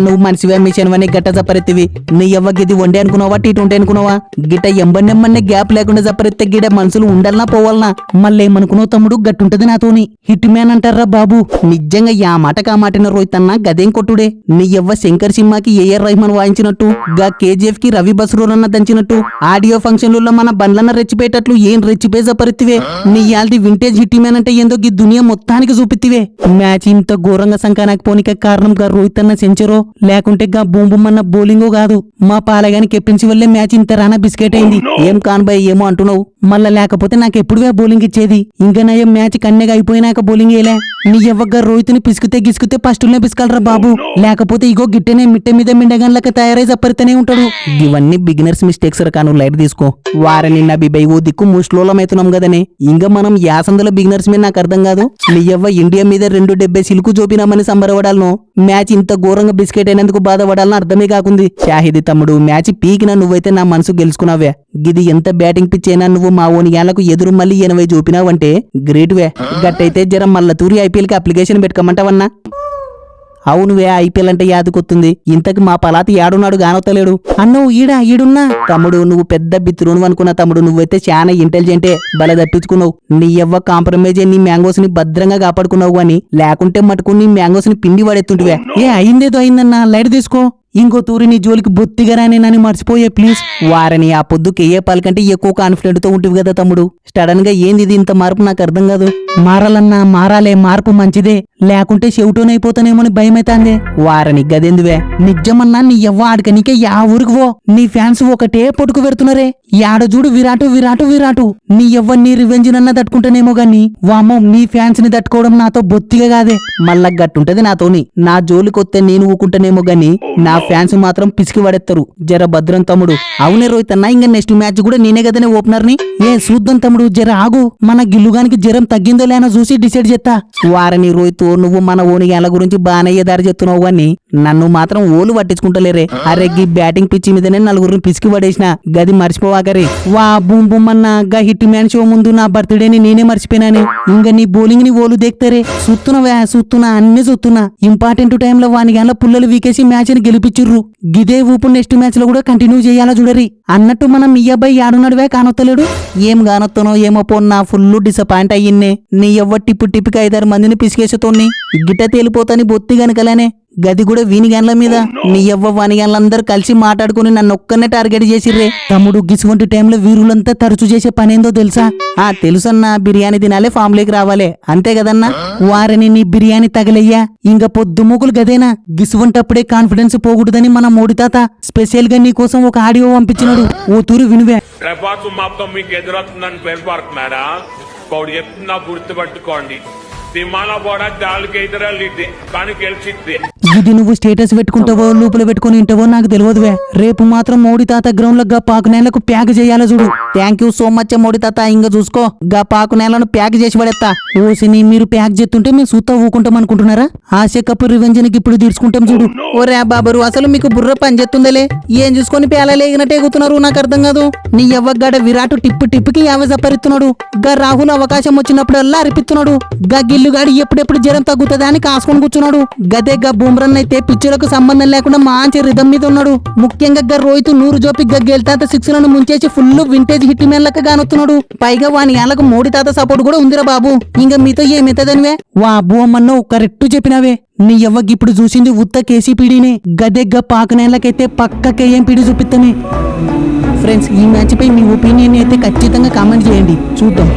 నువ్వు మనిషివే మిషన్వని గట్ట జపరెత్తివి నీ ఎవ్వ గిది వండే అనుకున్నావా టీ20 అనుకున్నావా గిట్ట ఎంబన్నెమ్మన్నే గ్యాప్ లేకుండా జపరెత్తే గిడ మనుషులు ఉండాలనా పోవాలనా మళ్ళేమనుకున్నావు తమ్ముడు గట్టుంటది నాతోని హిట్ మ్యాన్ అంటారా బాబు నిజంగా యా మాటకు ఆ మాటిన రోహితన్న గదేం కొట్టుడే నీ ఎవ్వ శంకర్ సినిమాకి ఏఆర్ రెహమాన్ వాయించినట్టు గా కేజీఎఫ్ కి రవి బస్రూరన్న దంచినట్టు ఆడియో ఫంక్షన్లలో మన బండ్లన్న రెచ్చిపోయేటట్లు ఏం రెచ్చిపోయి జపరెత్తివే నీ యాల్ది వింటేజ్ హిట్ మ్యాన్ అంటే ఏందో ఈ దునియా మొత్తానికి చూపిత్తివే మ్యాచ్ ఇంత ఘోరంగా సంకానాకి పోనిక కారణం గా రోహితన్న సెంచరో లేకుంటే గా బూంబుమ్మన్న బౌలింగో కాదు మా పాలగాని కెప్టెన్సీ వల్లే మ్యాచ్ ఇంత రానా బిస్కెట్ అయింది ఏం కాన్బాయ్ ఏమో అంటున్నావు మళ్ళా లేకపోతే నాకెప్పుడువే బౌలింగ్ ఇచ్చేది ఇంకా నయం మ్యాచ్ కన్నెగా అయిపోయినాక బౌలింగ్ వేయలే నీ ఎవ్వగా రోహిత్ని పిసికితే ఫస్టులనే పిసుకలరా బాబు లేకపోతే ఇగో గిట్టెనే మిట్ట మీద మిండగాన్లకి తయారై జప్పరితేనే ఉంటాడు ఇవన్నీ బిగినర్స్ మిస్టేక్స్ కాను లైట్ తీసుకో వారని నా బిబై ఓ దిక్కు ముస్లోలమైతున్నాం కదనే ఇంకా మనం యాసందుల బిగినర్స్ మీద నాకు అర్థం కాదు నీ ఎవ్వ ఇండియా మీద 270 సిలుకు చూపినామని సంబరపడాలను మ్యాచ్ ఇంత ఘోరంగా బిస్కెట్ అయినందుకు బాధపడాలని అర్థమే కాకుంది షాహిద్ తమ్ముడు మ్యాచ్ పీకినా నువ్వైతే నా మనసు గెలుచుకున్నావే గిది ఎంత బ్యాటింగ్ పిచ్ అయినా నువ్వు మా ఓని ఏళ్లకు ఎదురు మళ్ళీ 80 చూపినావంటే గ్రేట్ వే గట్టయితే జరం మళ్ళా తూరి ఐపీఎల్ కి అప్లికేషన్ పెట్టుకోమంటావన్నా అవునువే ఐపీఎల్ అంటే యాదకొత్తుంది ఇంతకు మా పలాతి ఏడున్నాడు గానొత్తలేడు అన్నవు ఈడున్నా తమ్ముడు నువ్వు పెద్ద బిత్తురును అనుకున్న తమ్ముడు నువ్వైతే చాలా ఇంటెలిజెంటే బల తప్పించుకున్నావు నీ ఎవ్వ కాంప్రమైజ్ నీ మ్యాంగోస్ ని భద్రంగా కాపాడుకున్నావు అని లేకుంటే మటుకు నీ మ్యాంగోస్ ని పిండి పడెత్తుంటివే అయిందేదో అయిందన్నా లైట్ తీసుకో ఇంకో తూరి నీ జోలికి బొత్తిగా రానేనని మర్చిపోయే ప్లీజ్ వారని ఆ పొద్దుకి ఏ పాలకంటే ఎక్కువ కాన్ఫిడెంట్ తో ఉంటివి కదా తమ్ముడు సడన్ గా ఏంది ఇది ఇంత మార్పు నాకు అర్థం కాదు మారాలన్నా మారాలే మార్పు మంచిదే లేకుంటే చెవిటోనైపోతానేమోని భయమైతాందే వారని గదెందువే నిజమన్నా నీ ఎవ్వ ఆడికనికే యా ఊరికి పో నీ ఫ్యాన్స్ ఒకటే పొట్టుకు పెడుతున్నారే యాడ చూడు విరాటు నీ ఎవ్వ నీ రివెంజ్ నన్నా తట్టుకుంటానేమో గాని వామ్మో నీ ఫ్యాన్స్ ని తట్టుకోవడం నాతో బొత్తిగా కాదే మళ్ళా గట్టుంటది నాతోని నా జోలికొత్తే నేను ఊకుంటానేమో గాని నా ఫ్యాన్స్ మాత్రం పిసికి పడేస్తారు జర భద్రం తమ్ముడు అవునే రోహిత్ అన్న ఇంకా నెక్స్ట్ మ్యాచ్ కూడా నేనే కదనే ఓపెనర్ ని చూద్దాం తమ్ముడు జర ఆగు మన గిల్లుగానికి జ్వరం తగ్గిందో లేనో చూసి డిసైడ్ చేస్తా వారని రోహిత్ నువ్వు మన ఓనిగాల గురించి బాగానే దారి చెప్తున్నావు గాని నన్ను మాత్రం ఓలు పట్టించుకుంటలేరే అరే గీ బ్యాటింగ్ పిచ్చి మీదనే నలుగురిని పిసికి పడేసిన గది మర్చిపోవాకరే వా బూమ్ బూమ్ అన్న గా హిట్ మ్యాన్ షో ముందు నా బర్త్డేని నేనే మర్చిపోయినాను ఇంకా నీ బౌలింగ్ ని ఓలు దేక్తారే చూస్తున్నా అన్ని చూస్తున్నా ఇంపార్టెంట్ టైంలో వానిగాల పుల్లలు వీకేసి మ్యాచ్ ని గెలిపించుర్రు గిదే ఊపు నెక్స్ట్ మ్యాచ్ లో కూడా కంటిన్యూ చేయాలా చూడరి అన్నట్టు మనం మీ అబ్బాయి ఆడున్నాడువే కానొత్తలేడు ఏం కానొత్తనో ఏమో పోన్నా ఫుల్ డిసప్పాయింట్ అయ్యిందే నీ ఎవ్వ టిప్పుకి 5-6 మందిని పిసికేసేతోని గిట్ట తేలిపోతాని బొత్తి గనకలేనే గది కూడా వీనిగాన్ల మీద నీ ఎవ్వ వానిగాన్లందరూ కలిసి మాట్లాడుకుని నన్ను ఒక్కనే టార్గెట్ చేసిర్రే తమ్ముడు గిసువంటి టైంలో వీరులంతా తరచు చేసే పనేందో తెలుసా తెలుసన్నా బిర్యానీ తినాలే ఫామ్ లేకి రావాలే అంతే కదన్నా వారిని నీ బిర్యానీ తగలయ్యా ఇంకా పొద్దుమూకులు గదేనా గిసువంటప్పుడే కాన్ఫిడెన్స్ పోకూడదని మన మోడీ తాత స్పెషల్ గా నీ కోసం ఒక ఆడియో పంపించినాడు ఓ తూరు వినువే గుర్తుపట్టుకోండి ఇది నువ్వు స్టేటస్ పెట్టుకుంటావో లోపల పెట్టుకుని ఉంటావో నాకు తెలియదువే రేపు మాత్రం మోడీ తాత గ్రౌండ్ లో గా పాకు నేలకు ప్యాక్ చేయాలో చూడు thank you so much Modi తాత ఇంకా చూసుకో గా పాకు నేలను ప్యాక్ చేసి పడేస్తా ఓసిని మీరు ప్యాక్ చేస్తుంటే మేము సూతా ఊకుంటాం అనుకుంటున్నారా ఆశ కప్పు రివెంజన్కి ఇప్పుడు తీర్చుకుంటాం చూడు ఓరే బాబరు అసలు మీకు బుర్ర పని చేస్తుందలే ఏం చూసుకొని పేలలేగినట్టు ఎగుతున్నారు నాకు అర్థం కాదు నీ ఎవ్వగాడ విరాట్ టిప్పుకి యావే సపరిస్తున్నాడు గా రాహుల్ అవకాశం వచ్చినప్పుడల్లా అరిపిస్తున్నాడు గా గిల్లుగాడి ఎప్పుడెప్పుడు జ్వరం తగ్గుతుందా అని కాసుకొని కూర్చున్నాడు గదే గా బుమ్రన్ అయితే పిచ్చులకు సంబంధం లేకుండా మంచి రిధం మీద ఉన్నాడు ముఖ్యంగా గా రోహిత్ 100 జోపి గెలుతాత 6 లను ముంచేసి ఫుల్ వింటేజ్ హిట్ మ్యాన్ లెక్క గానొస్తున్నాడు పైగా వాని ఏళ్లకు మోడీ తాత సపోర్ట్ కూడా ఉందిరా బాబు ఇంకా మీతో ఏమితదనివే వా అబ్బు అమ్మన్నో కరెక్ట్ చెప్పినావే నీ ఎవ్వకి ఇప్పుడు చూసింది ఉత్త కేసీపీడీనే గదెగ్గ పాకనేళ్లకైతే పక్క కేఎంపీడీ చూపిస్తామే ఫ్రెండ్స్ ఈ మ్యాచ్ పై మీ ఒపీనియన్ అయితే ఖచ్చితంగా కామెంట్ చేయండి చూద్దాం